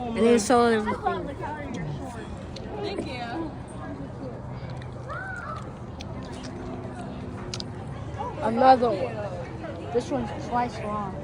And they sold everything. Thank you. Another one. This one's twice long.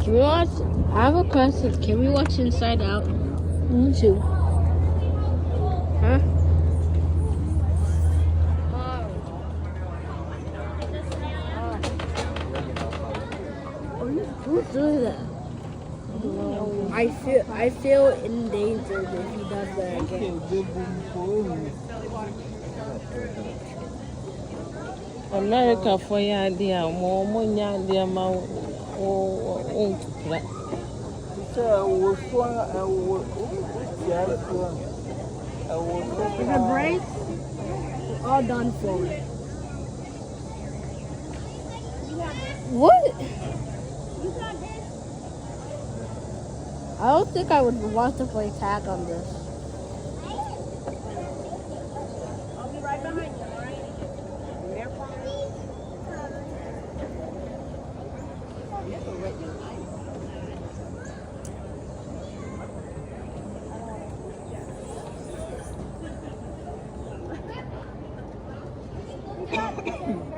Can we watch? I have a question. Can we watch Inside Out? Me too. Huh? Who's doing that? I feel endangered if he does that again. America for ya dear, more ya dear, my own. If it breaks, all done for. What? I don't think I would want to play tag on this. I'll be right behind you, alright? There for me.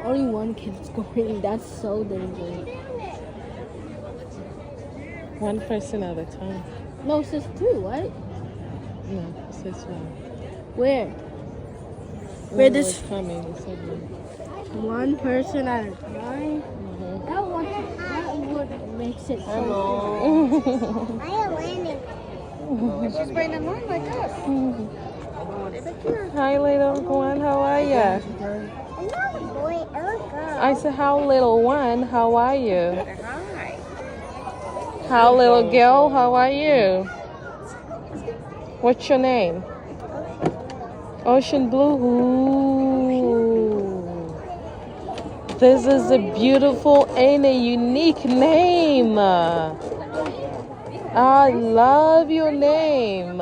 Only one kid's going. That's so dangerous. One person at a time. No, it says two, right? No, it says one. Where? Where this? Coming, it said One person at a time? Mm-hmm. That would makes it so Hello. I am landing. She's waiting in line like us. Hi, little one. How are you? I'm not a boy or a girl. I said, how little one? How are you? Hi. How little girl? How are you? What's your name? Ocean Blue. Ooh. This is a beautiful and a unique name. I love your name.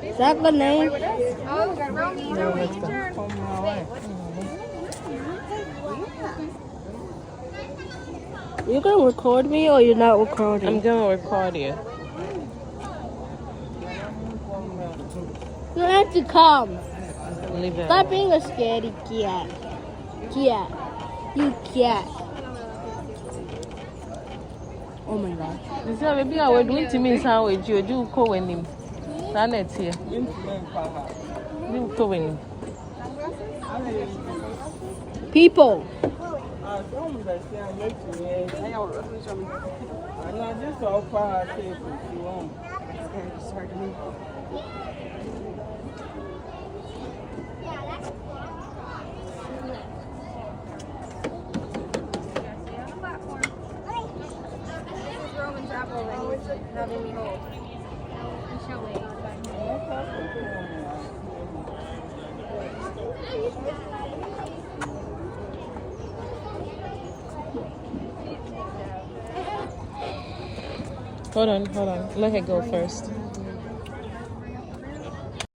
Is that the name? Oh, Romy, No, let's go. You gonna record me or you're not recording? I'm gonna record you. You have to come. Leave it. Stop being a scaredy cat. Cat. You cat. Oh my god. You see, maybe I was doing to me sandwich. You do go with him. That's here. You go with him. People. Roman's apple that he's having me hold. Shall we? Hold on. Let her go first.